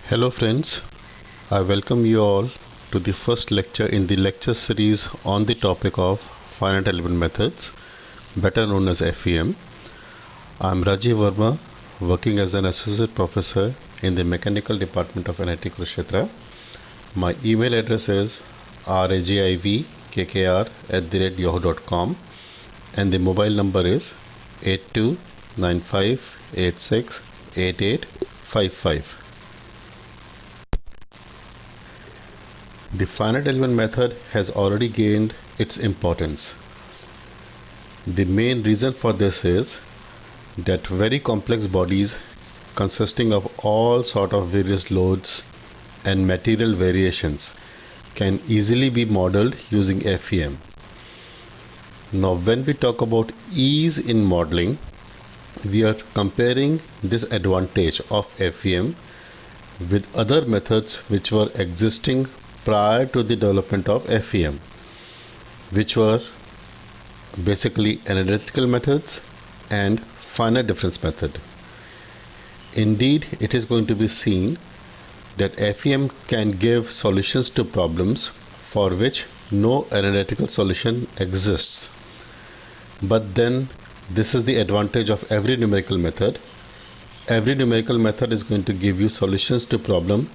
Hello friends, I welcome you all to the first lecture in the lecture series on the topic of finite element methods, better known as FEM. I am Rajiv Verma, working as an associate professor in the mechanical department of NIT Kurukshetra. My email address is rajivkkr@yahoo.com and the mobile number is 8295868855. The finite element method has already gained its importance. The main reason for this is that very complex bodies consisting of all sort of various loads and material variations can easily be modeled using FEM. Now when we talk about ease in modeling, we are comparing this advantage of FEM with other methods which were existing prior to the development of FEM, which were basically analytical methods and finite difference method. Indeed, it is going to be seen that FEM can give solutions to problems for which no analytical solution exists. But then this is the advantage of every numerical method. Every numerical method is going to give you solutions to problem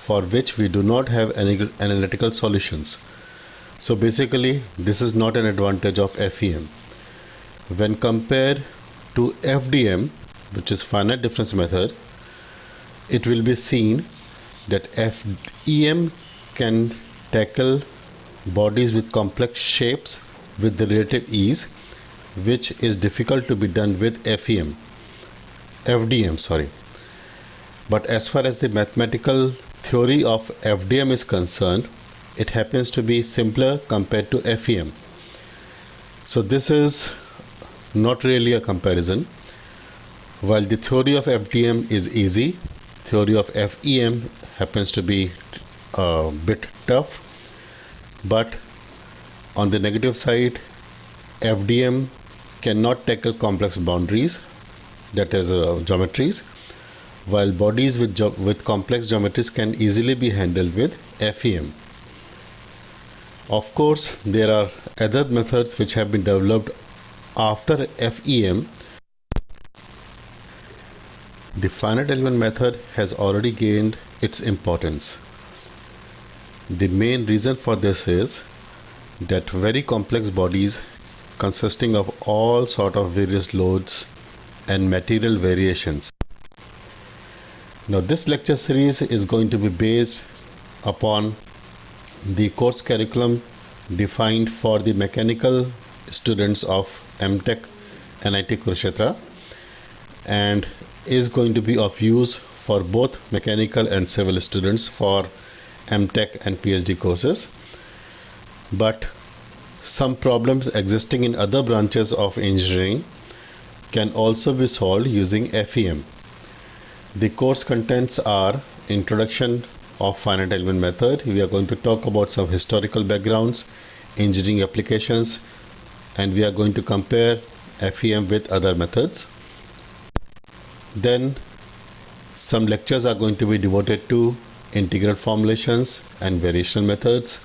for which we do not have any analytical solutions. So basically this is not an advantage of FEM. When compared to FDM, which is finite difference method, it will be seen that FEM can tackle bodies with complex shapes with the relative ease, which is difficult to be done with FDM. But as far as the mathematical theory of FDM is concerned, it happens to be simpler compared to FEM. So this is not really a comparison. While the theory of FDM is easy, theory of FEM happens to be a bit tough. But on the negative side, FDM cannot tackle complex boundaries, that is geometries, while bodies with complex geometries can easily be handled with FEM. Of course, there are other methods which have been developed after FEM. The finite element method has already gained its importance. The main reason for this is that very complex bodies consisting of all sort of various loads and material variations. Now this lecture series is going to be based upon the course curriculum defined for the mechanical students of MTech NIT Kurukshetra and is going to be of use for both mechanical and civil students for MTech and PhD courses. But some problems existing in other branches of engineering can also be solved using FEM. The course contents are introduction of finite element method. We are going to talk about some historical backgrounds, engineering applications, and we are going to compare FEM with other methods. Then some lectures are going to be devoted to integral formulations and variational methods,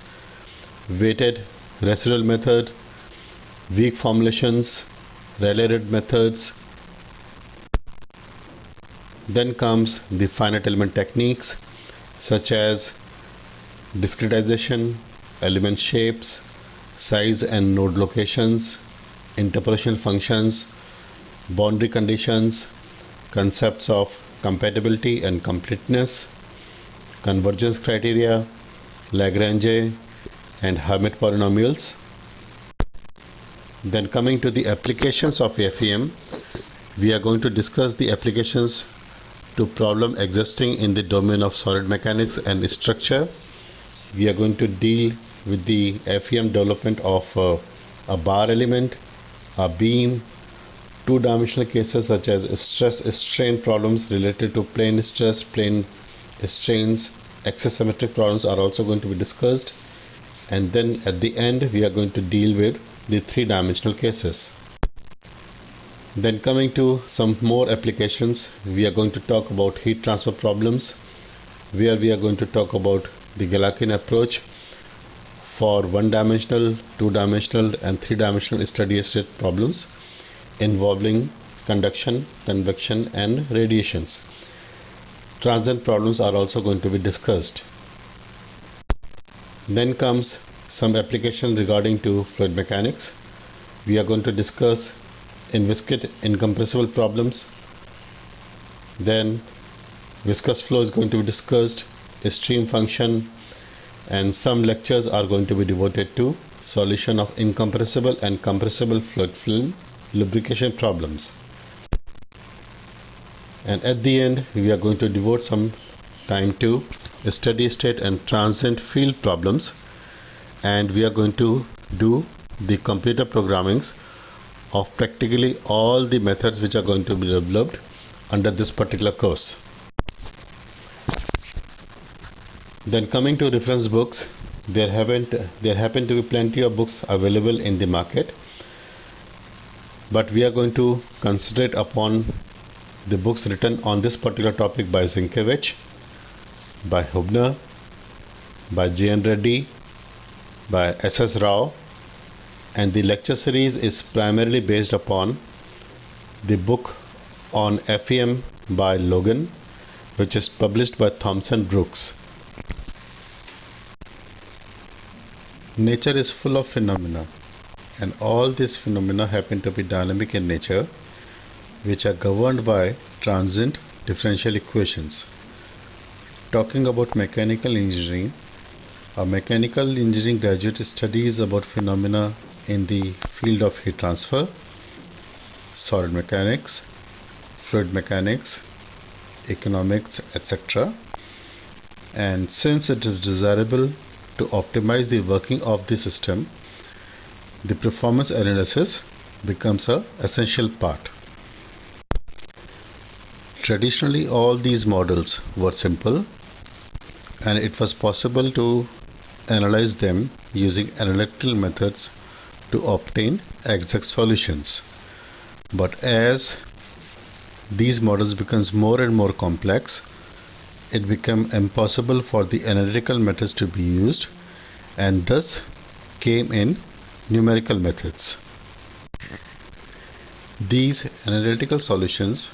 weighted residual method, weak formulations, Rayleigh-Red methods. Then comes the finite element techniques such as discretization, element shapes, size and node locations, interpolation functions, boundary conditions, concepts of compatibility and completeness, convergence criteria, Lagrange and Hermite polynomials. Then coming to the applications of FEM, we are going to discuss the applications to problem existing in the domain of solid mechanics and structure. We are going to deal with the FEM development of a bar element, a beam, two-dimensional cases such as stress-strain problems related to plane stress, plane strains, axisymmetric problems are also going to be discussed. And then at the end we are going to deal with the three-dimensional cases. Then coming to some more applications, we are going to talk about heat transfer problems, where we are going to talk about the Galerkin approach for one-dimensional, two-dimensional and three-dimensional steady state problems involving conduction, convection and radiations. Transient problems are also going to be discussed. Then comes some application regarding to fluid mechanics. We are going to discuss inviscid incompressible problems. Then viscous flow is going to be discussed, stream function, and some lectures are going to be devoted to solution of incompressible and compressible fluid film lubrication problems. And at the end we are going to devote some time to steady state and transient field problems, and we are going to do the computer programmings of practically all the methods which are going to be developed under this particular course. Then coming to reference books, there happen to be plenty of books available in the market, but we are going to concentrate upon the books written on this particular topic by Zienkiewicz, by Hubner, by J.N. Reddy, by S.S. Rao, and the lecture series is primarily based upon the book on FEM by Logan, which is published by Thomson Brooks. Nature is full of phenomena, and all these phenomena happen to be dynamic in nature, which are governed by transient differential equations. Talking about mechanical engineering, a mechanical engineering graduate studies about phenomena in the field of heat transfer, solid mechanics, fluid mechanics, economics, etc. And since it is desirable to optimize the working of the system, the performance analysis becomes an essential part. Traditionally, all these models were simple, and it was possible to analyze them using analytical methods to obtain exact solutions. But as these models becomes more and more complex, it became impossible for the analytical methods to be used, and thus came in numerical methods. These analytical solutions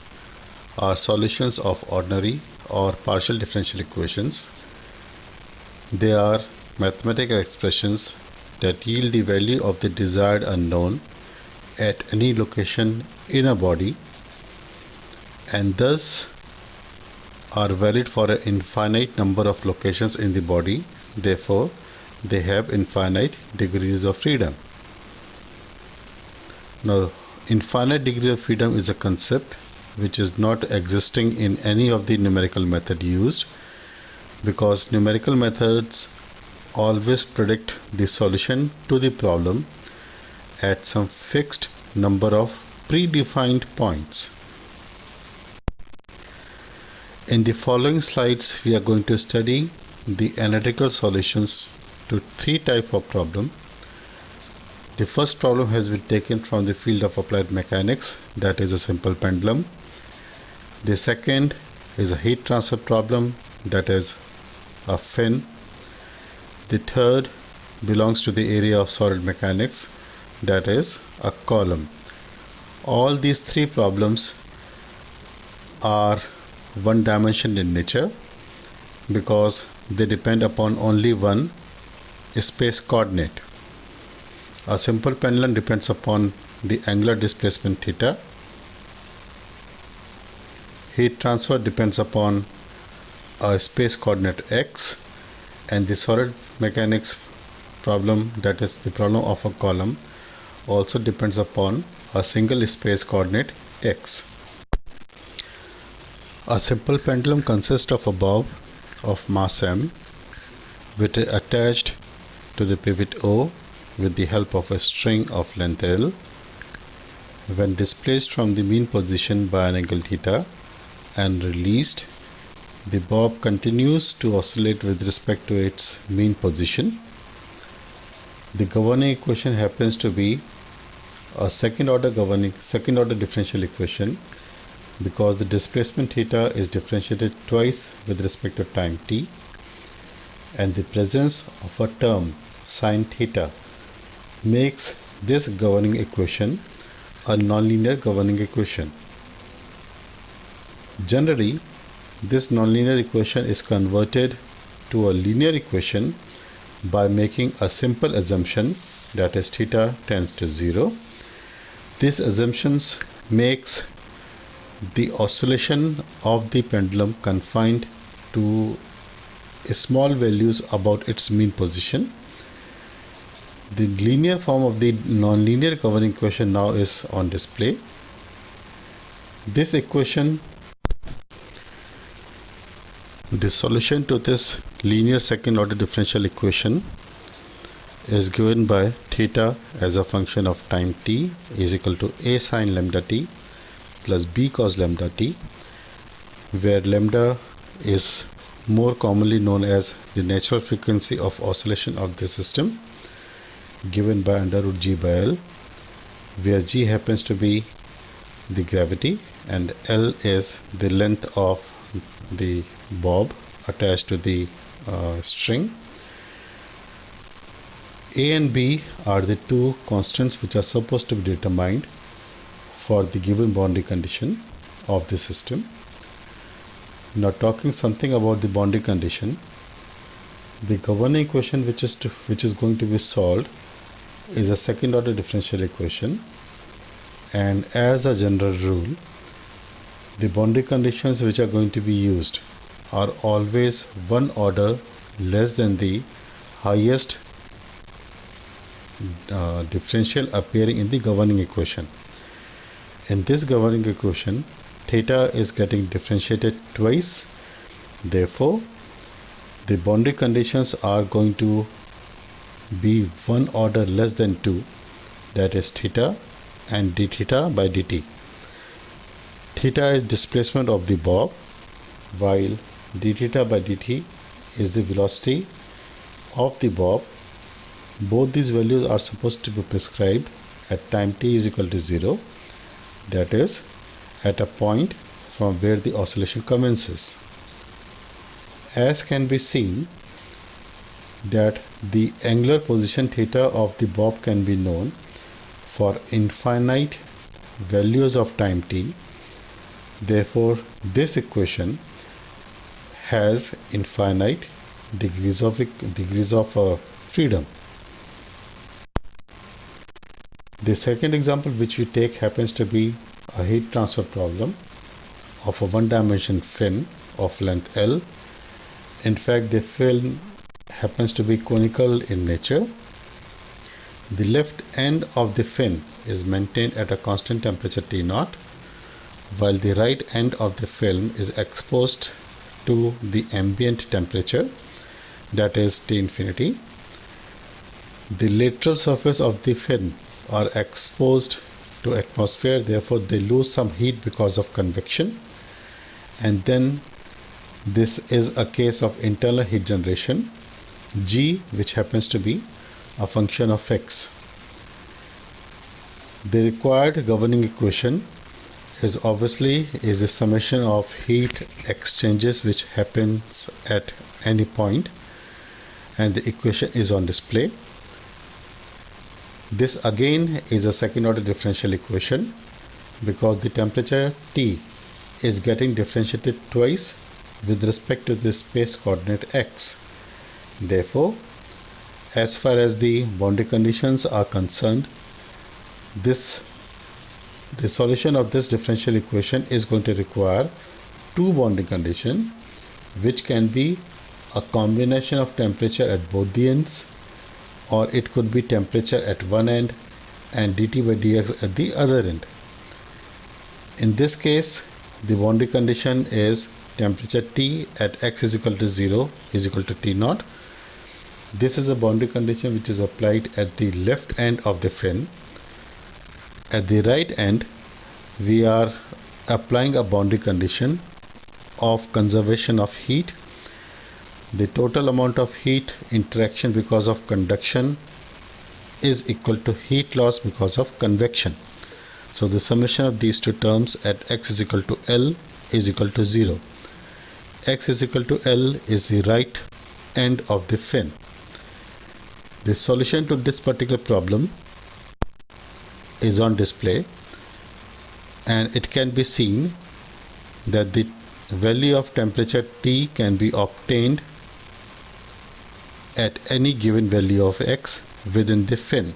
are solutions of ordinary or partial differential equations. They are mathematical expressions that yield the value of the desired unknown at any location in a body, and thus are valid for an infinite number of locations in the body. Therefore, they have infinite degrees of freedom. Now, infinite degree of freedom is a concept which is not existing in any of the numerical method used, because numerical methods always predict the solution to the problem at some fixed number of predefined points. In the following slides, we are going to study the analytical solutions to three types of problem. The first problem has been taken from the field of applied mechanics, that is a simple pendulum. The second is a heat transfer problem, that is a fin. The third belongs to the area of solid mechanics, that is a column. All these three problems are one dimension in nature because they depend upon only one space coordinate. A simple pendulum depends upon the angular displacement theta. Heat transfer depends upon a space coordinate x, and the solid mechanics problem, that is the problem of a column, also depends upon a single space coordinate x. A simple pendulum consists of a bob of mass m which is attached to the pivot O with the help of a string of length L. When displaced from the mean position by an angle theta and released, the bob continues to oscillate with respect to its mean position. The governing equation happens to be a second order differential equation because the displacement theta is differentiated twice with respect to time t, and the presence of a term sin theta makes this governing equation a nonlinear governing equation. Generally, this nonlinear equation is converted to a linear equation by making a simple assumption, that is theta tends to 0. This assumption makes the oscillation of the pendulum confined to small values about its mean position. The linear form of the nonlinear governing equation now is on display. This equation, the solution to this linear second order differential equation, is given by theta as a function of time t is equal to a sin lambda t plus b cos lambda t, where lambda is more commonly known as the natural frequency of oscillation of the system, given by under root g by L, where g happens to be the gravity and L is the length of the bob attached to the string. A and B are the two constants which are supposed to be determined for the given boundary condition of the system. Now, talking something about the boundary condition, the governing equation which is going to be solved is a second order differential equation, and as a general rule, the boundary conditions which are going to be used are always one order less than the highest differential appearing in the governing equation. In this governing equation, theta is getting differentiated twice. Therefore, the boundary conditions are going to be one order less than 2, that is theta and d theta by dt. Theta is displacement of the bob, while d theta by dt is the velocity of the bob. Both these values are supposed to be prescribed at time t is equal to 0, that is at a point from where the oscillation commences. As can be seen, that the angular position theta of the bob can be known for infinite values of time t. Therefore, this equation has infinite degrees of freedom. The second example which we take happens to be a heat transfer problem of a one-dimension fin of length L. In fact, the fin happens to be conical in nature. The left end of the fin is maintained at a constant temperature T0, while the right end of the film is exposed to the ambient temperature, that is T infinity. The lateral surface of the fin are exposed to atmosphere, therefore they lose some heat because of convection, and then this is a case of internal heat generation, G, which happens to be a function of x. The required governing equation is obviously a summation of heat exchanges which happens at any point, and the equation is on display. This again is a second order differential equation because the temperature T is getting differentiated twice with respect to the space coordinate x. Therefore, as far as the boundary conditions are concerned, the solution of this differential equation is going to require two boundary conditions, which can be a combination of temperature at both the ends, or it could be temperature at one end and dt by dx at the other end. In this case, the boundary condition is temperature T at x is equal to 0 is equal to T0. This is a boundary condition which is applied at the left end of the fin. At the right end, we are applying a boundary condition of conservation of heat. The total amount of heat interaction because of conduction is equal to heat loss because of convection. So the summation of these two terms at x is equal to L is equal to 0. X is equal to L is the right end of the fin. The solution to this particular problem is on display, and it can be seen that the value of temperature T can be obtained at any given value of x within the fin.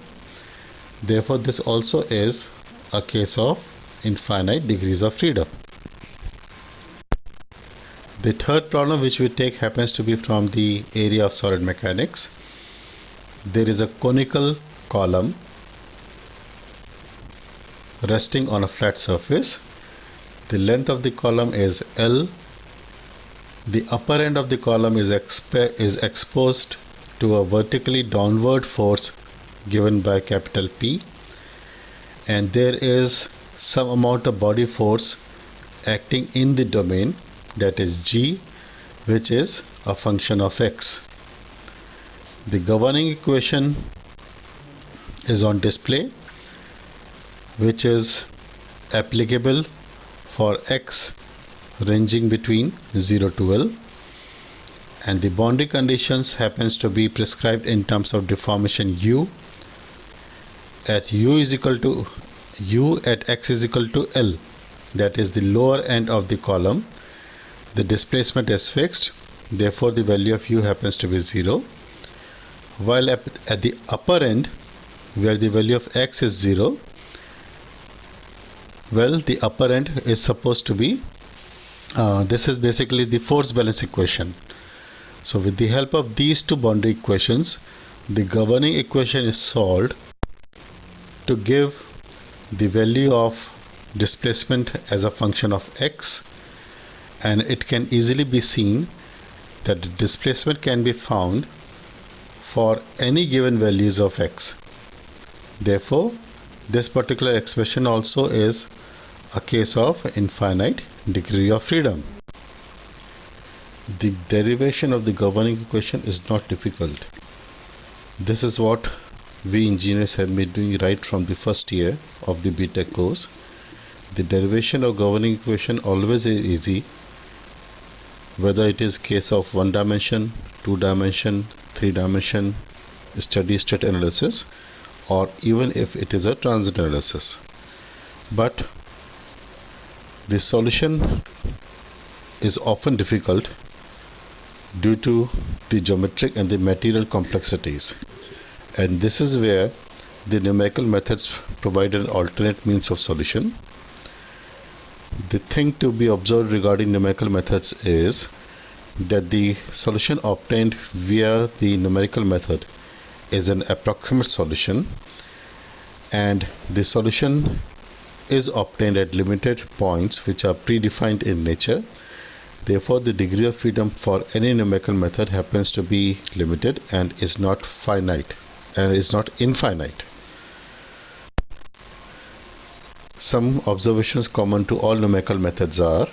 Therefore, this also is a case of infinite degrees of freedom. The third problem which we take happens to be from the area of solid mechanics. There is a conical column resting on a flat surface. The length of the column is L. The upper end of the column is exposed to a vertically downward force given by capital P, and there is some amount of body force acting in the domain, that is G, which is a function of x. The governing equation is on display, which is applicable for x ranging between 0 to L, and the boundary conditions happens to be prescribed in terms of deformation U at U at x is equal to L, that is the lower end of the column. The displacement is fixed, therefore the value of U happens to be 0, while at the upper end, where the value of x is 0, well, the upper end is supposed to be this is basically the force balance equation. So with the help of these two boundary equations, the governing equation is solved to give the value of displacement as a function of x, and it can easily be seen that the displacement can be found for any given values of x. Therefore, this particular expression also is a case of infinite degree of freedom. The derivation of the governing equation is not difficult. This is what we engineers have been doing right from the first year of the BTech course. The derivation of governing equation always is easy, whether it is case of 1 dimension, 2 dimension, 3 dimension steady state analysis, or even if it is a transit analysis. But the solution is often difficult due to the geometric and the material complexities, and this is where the numerical methods provide an alternate means of solution. The thing to be observed regarding numerical methods is that the solution obtained via the numerical method is an approximate solution, and the solution is obtained at limited points which are predefined in nature. Therefore, the degree of freedom for any numerical method happens to be limited and is not finite and is not infinite. Some observations common to all numerical methods are: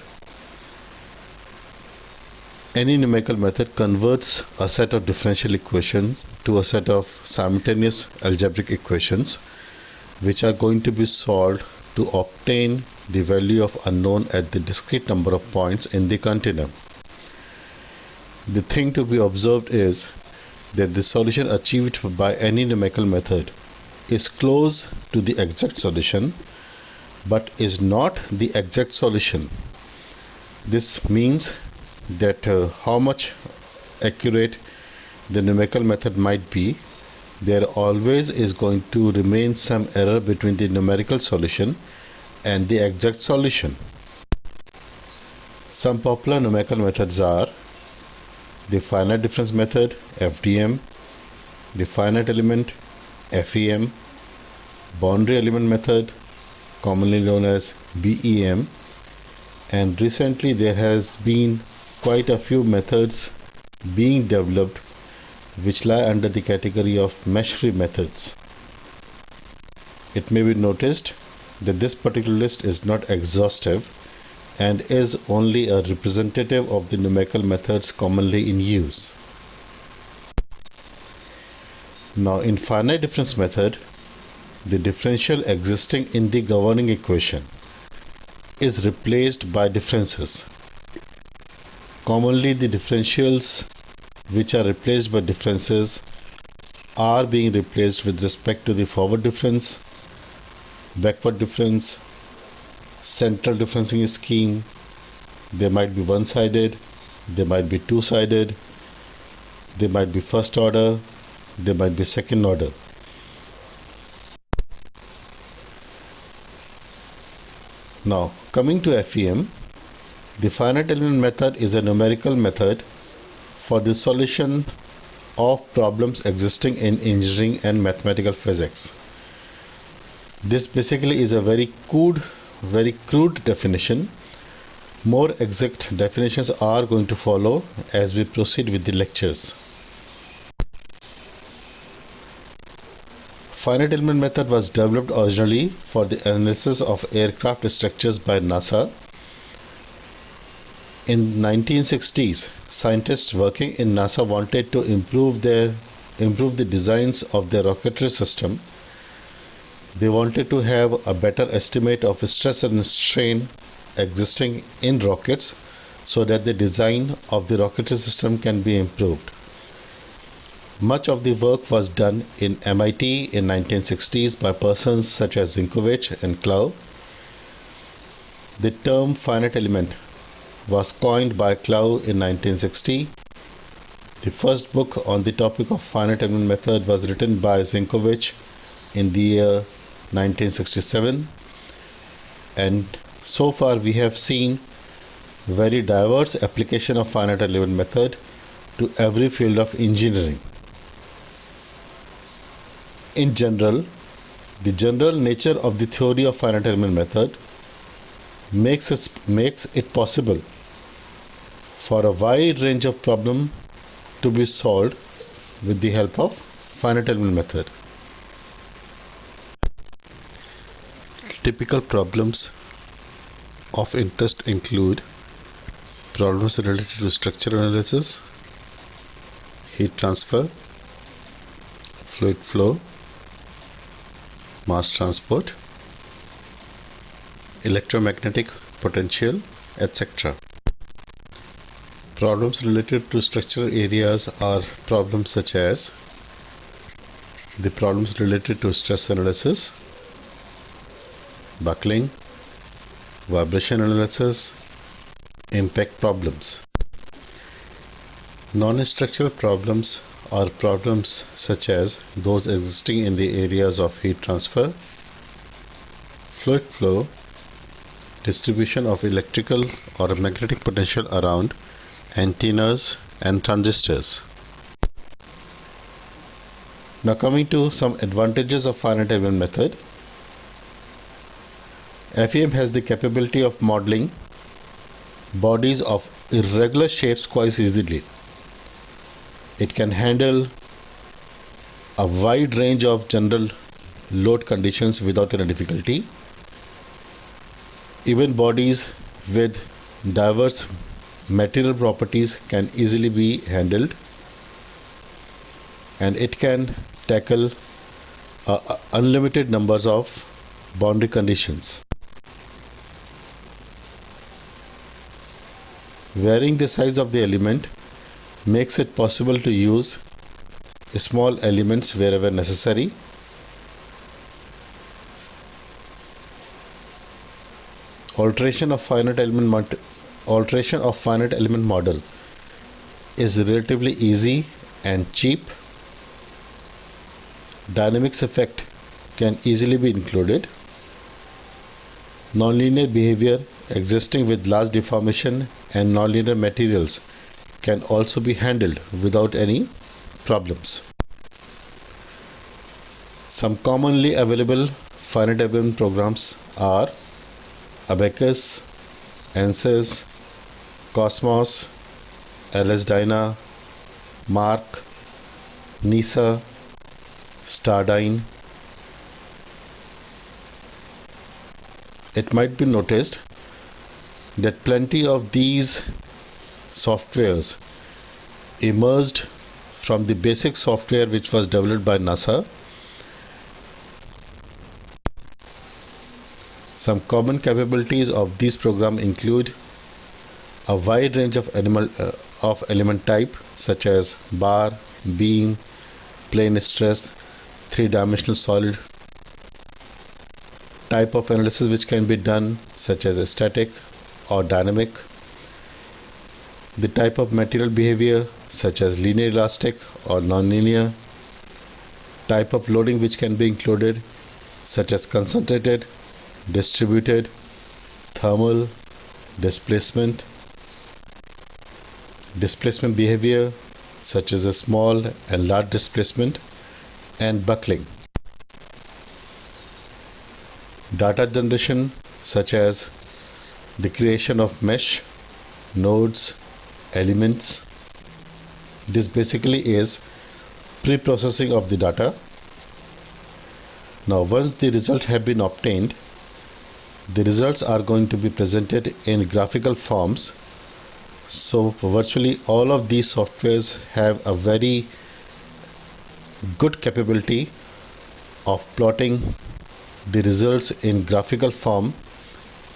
any numerical method converts a set of differential equations to a set of simultaneous algebraic equations which are going to be solved to obtain the value of unknown at the discrete number of points in the continuum. The thing to be observed is that the solution achieved by any numerical method is close to the exact solution but is not the exact solution. This means that how much accurate the numerical method might be, there always is going to remain some error between the numerical solution and the exact solution. Some popular numerical methods are the finite difference method, FDM, the finite element, FEM, boundary element method, commonly known as BEM, and recently there has been quite a few methods being developed which lie under the category of mesh-free methods. It may be noticed that this particular list is not exhaustive and is only a representative of the numerical methods commonly in use. Now, in finite difference method, the differential existing in the governing equation is replaced by differences. Commonly, the differentials which are replaced by differences are being replaced with respect to the forward difference, backward difference, central differencing scheme. They might be one-sided, they might be two-sided, they might be first order, they might be second order. Now, coming to FEM, the finite element method is a numerical method for the solution of problems existing in engineering and mathematical physics. This basically is a very crude definition. More exact definitions are going to follow as we proceed with the lectures. Finite element method was developed originally for the analysis of aircraft structures by NASA. In 1960s, scientists working in NASA wanted to improve the designs of their rocketry system. They wanted to have a better estimate of stress and strain existing in rockets so that the design of the rocketry system can be improved. Much of the work was done in MIT in 1960s by persons such as Zinkovich and Clough. The term finite element was coined by Clough in 1960. The first book on the topic of finite element method was written by Zinkovich in the year 1967, and so far we have seen very diverse application of finite element method to every field of engineering. In general, the general nature of the theory of finite element method makes it possible for a wide range of problems to be solved with the help of finite element method. Typical problems of interest include problems related to structure analysis, heat transfer, fluid flow, mass transport, electromagnetic potential, etc. Problems related to structural areas are problems such as the problems related to stress analysis, buckling, vibration analysis, impact problems. Non-structural problems are problems such as those existing in the areas of heat transfer, fluid flow, distribution of electrical or magnetic potential around antennas and transistors. Now coming to some advantages of finite element method. FEM has the capability of modeling bodies of irregular shapes quite easily. It can handle a wide range of general load conditions without any difficulty. Even bodies with diverse material properties can easily be handled, and it can tackle unlimited numbers of boundary conditions. Varying the size of the element makes it possible to use small elements wherever necessary. Alteration of finite element model is relatively easy and cheap. Dynamics effect can easily be included. Nonlinear behavior existing with large deformation and nonlinear materials can also be handled without any problems. Some commonly available finite element programs are Abaqus, ANSYS, Cosmos, LS-DYNA, MARC, NISA, Stardyne. It might be noticed that plenty of these softwares emerged from the basic software which was developed by NASA. Some common capabilities of these programs include a wide range of element type such as bar, beam, plane stress, three-dimensional solid. Type of analysis which can be done such as static or dynamic. The type of material behavior such as linear elastic or non-linear. Type of loading which can be included such as concentrated, distributed, thermal, displacement behavior such as a small and large displacement, and buckling. Data generation such as the creation of mesh, nodes, elements. This basically is pre-processing of the data. Now once the results have been obtained, the results are going to be presented in graphical forms. So virtually all of these softwares have a very good capability of plotting the results in graphical form,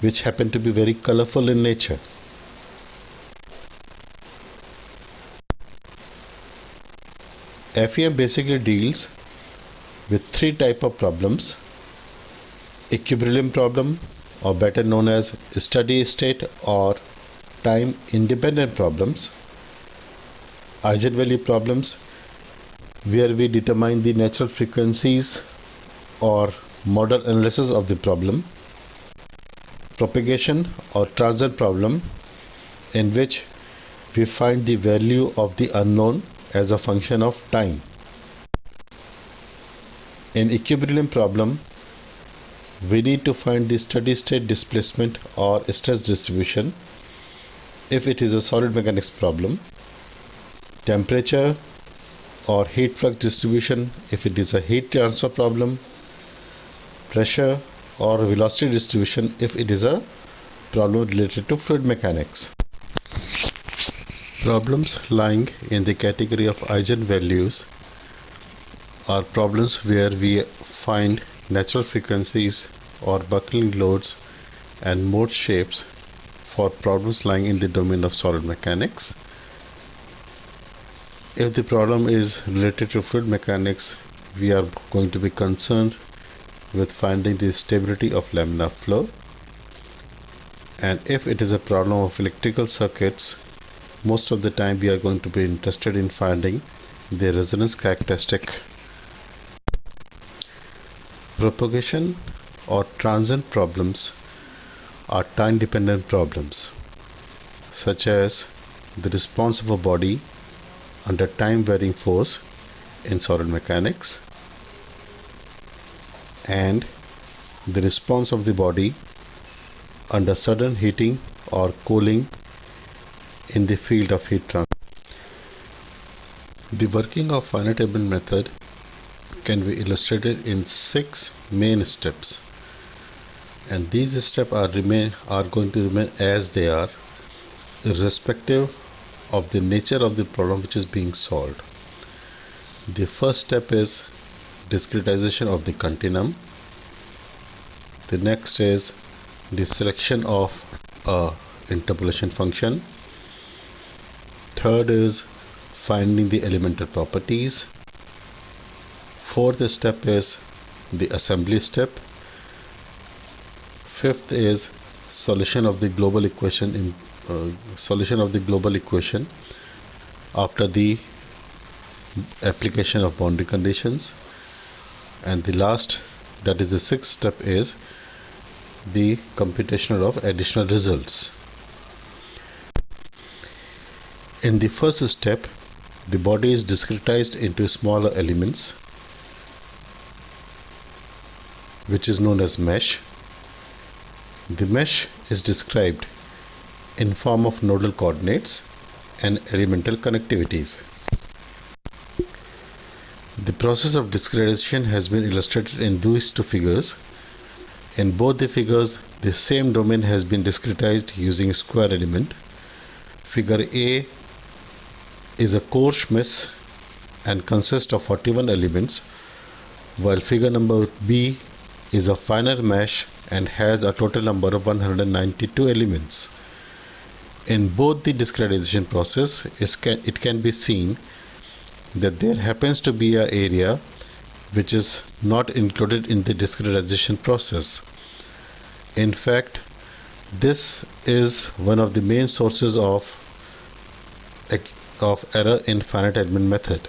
which happen to be very colorful in nature. FEM basically deals with three types of problems: equilibrium problem, or better known as steady state or time independent problems; eigenvalue problems, where we determine the natural frequencies or model analysis of the problem; propagation or transient problem, in which we find the value of the unknown as a function of time. In equilibrium problem, we need to find the steady state displacement or stress distribution if it is a solid mechanics problem; temperature or heat flux distribution if it is a heat transfer problem; pressure or velocity distribution if it is a problem related to fluid mechanics. Problems lying in the category of eigenvalues are problems where we find natural frequencies or buckling loads and mode shapes for problems lying in the domain of solid mechanics. If the problem is related to fluid mechanics, we are going to be concerned with finding the stability of laminar flow, and if it is a problem of electrical circuits, most of the time we are going to be interested in finding the resonance characteristic. Propagation or transient problems are time dependent problems, such as the response of a body under time varying force in solid mechanics and the response of the body under sudden heating or cooling in the field of heat transfer. The working of finite element method can be illustrated in 6 main steps, and these steps are going to remain as they are, irrespective of the nature of the problem which is being solved. The first step is discretization of the continuum. The next is the selection of a interpolation function. Third is finding the elemental properties. Fourth step is the assembly step. Fifth is solution of the global equation after the application of boundary conditions. And the last, that is the sixth step, is the computation of additional results. In the first step, the body is discretized into smaller elements, which is known as mesh. The mesh is described in form of nodal coordinates and elemental connectivities. The process of discretization has been illustrated in these two figures. In both the figures, the same domain has been discretized using a square element. Figure A is a coarse mesh and consists of 41 elements, while figure number B is a finer mesh and has a total number of 192 elements. In both the discretization process, it can be seen that there happens to be an area which is not included in the discretization process. In fact, this is one of the main sources of error in finite element method.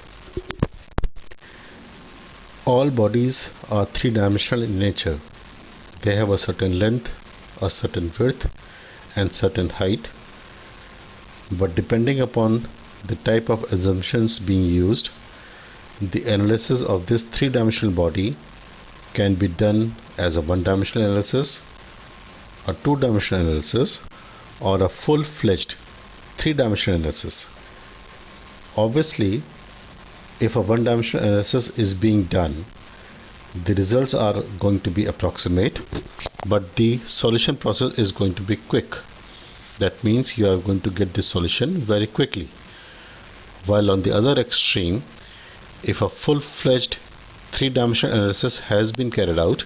All bodies are three-dimensional in nature. They have a certain length, a certain width, and certain height. But depending upon the type of assumptions being used, the analysis of this three-dimensional body can be done as a one-dimensional analysis, a two-dimensional analysis, or a full-fledged three-dimensional analysis. Obviously, if a one-dimensional analysis is being done, the results are going to be approximate, but the solution process is going to be quick. That means you are going to get the solution very quickly. While on the other extreme, if a full-fledged three-dimensional analysis has been carried out,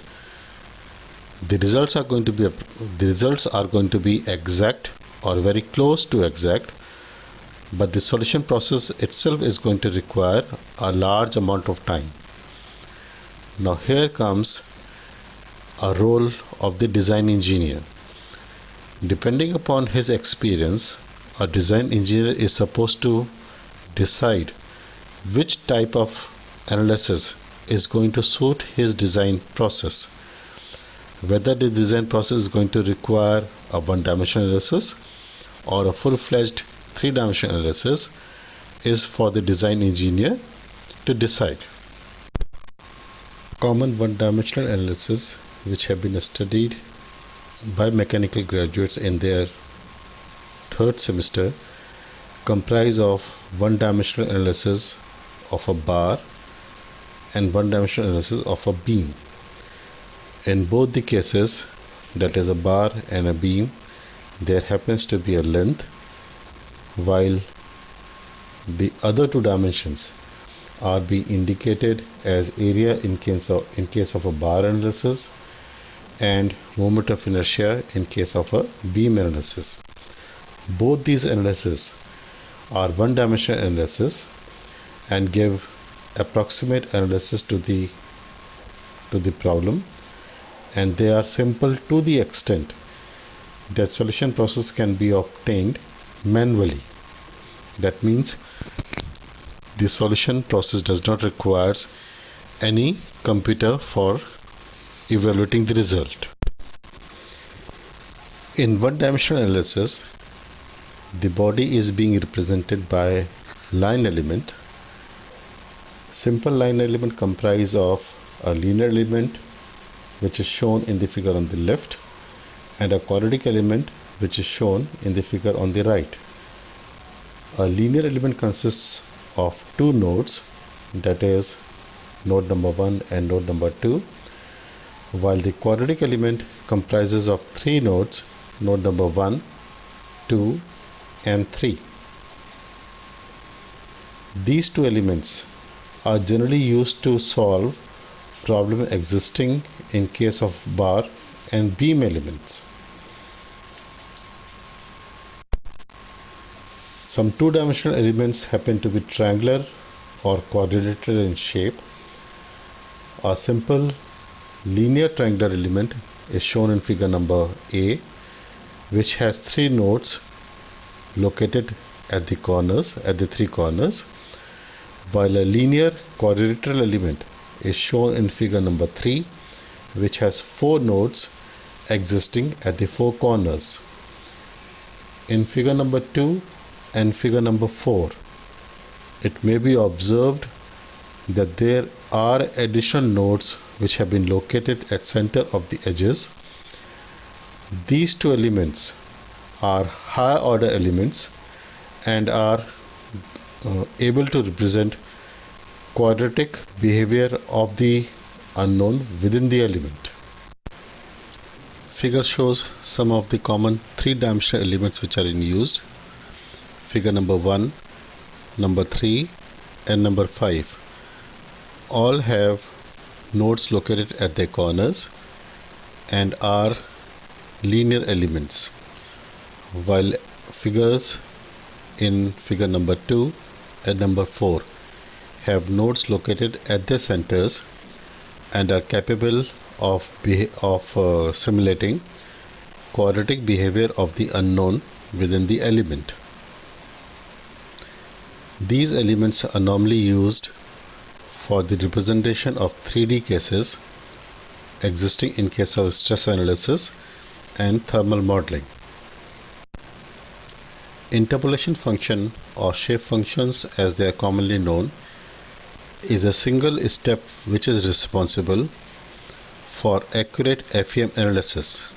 the results are going to be exact or very close to exact, but the solution process itself is going to require a large amount of time. Now here comes a role of the design engineer. Depending upon his experience, a design engineer is supposed to decide which type of analysis is going to suit his design process. Whether the design process is going to require a one-dimensional analysis or a full-fledged three-dimensional analysis is for the design engineer to decide. Common one-dimensional analysis which have been studied by mechanical graduates in their third semester comprise of one-dimensional analysis of a bar and one-dimensional analysis of a beam. In both the cases, that is a bar and a beam, there happens to be a length, while the other two dimensions are being indicated as area in case of a bar analysis and moment of inertia in case of a beam analysis. Both these analyses are one-dimensional analysis and give approximate analysis to the problem, and they are simple to the extent that solution process can be obtained manually. That means the solution process does not require any computer for evaluating the result. In one-dimensional analysis, the body is being represented by line element. Simple line element comprise of a linear element which is shown in the figure on the left and a quadratic element which is shown in the figure on the right. A linear element consists of two nodes, that is node number 1 and node number 2, while the quadratic element comprises of three nodes, node number 1, 2 and 3. These two elements are generally used to solve problem existing in case of bar and beam elements. Some two-dimensional elements happen to be triangular or quadrilateral in shape. A simple linear triangular element is shown in figure number A, which has three nodes located at the three corners, while a linear quadrilateral element is shown in figure number 3, which has four nodes existing at the four corners. In figure number 2 and figure number 4, it may be observed that there are additional nodes which have been located at center of the edges. These two elements are higher order elements and are able to represent quadratic behavior of the unknown within the element. Figure shows some of the common three-dimensional elements which are in use. Figure number 1, number 3 and number 5 all have nodes located at their corners, and are linear elements, while figures in figure number 2 and number 4 have nodes located at their centers and are capable of simulating quadratic behavior of the unknown within the element. These elements are normally used for the representation of 3D cases existing in case of stress analysis and thermal modeling. Interpolation function, or shape functions as they are commonly known, is a single step which is responsible for accurate FEM analysis.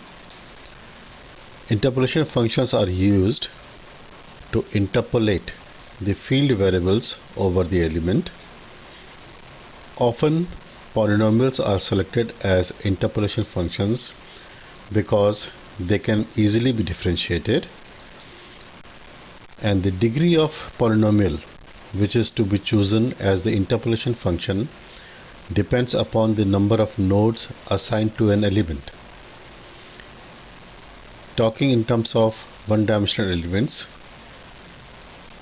Interpolation functions are used to interpolate the field variables over the element. Often polynomials are selected as interpolation functions because they can easily be differentiated, and the degree of polynomial which is to be chosen as the interpolation function depends upon the number of nodes assigned to an element. Talking in terms of one-dimensional elements,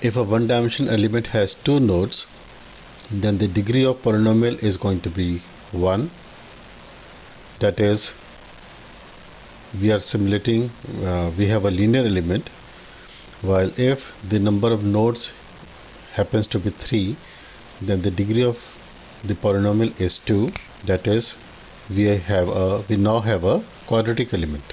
if a one-dimensional element has 2 nodes, then the degree of polynomial is going to be 1. That is, we are simulating, we have a linear element, while if the number of nodes happens to be 3, then the degree of the polynomial is 2. That is, we now have a quadratic element.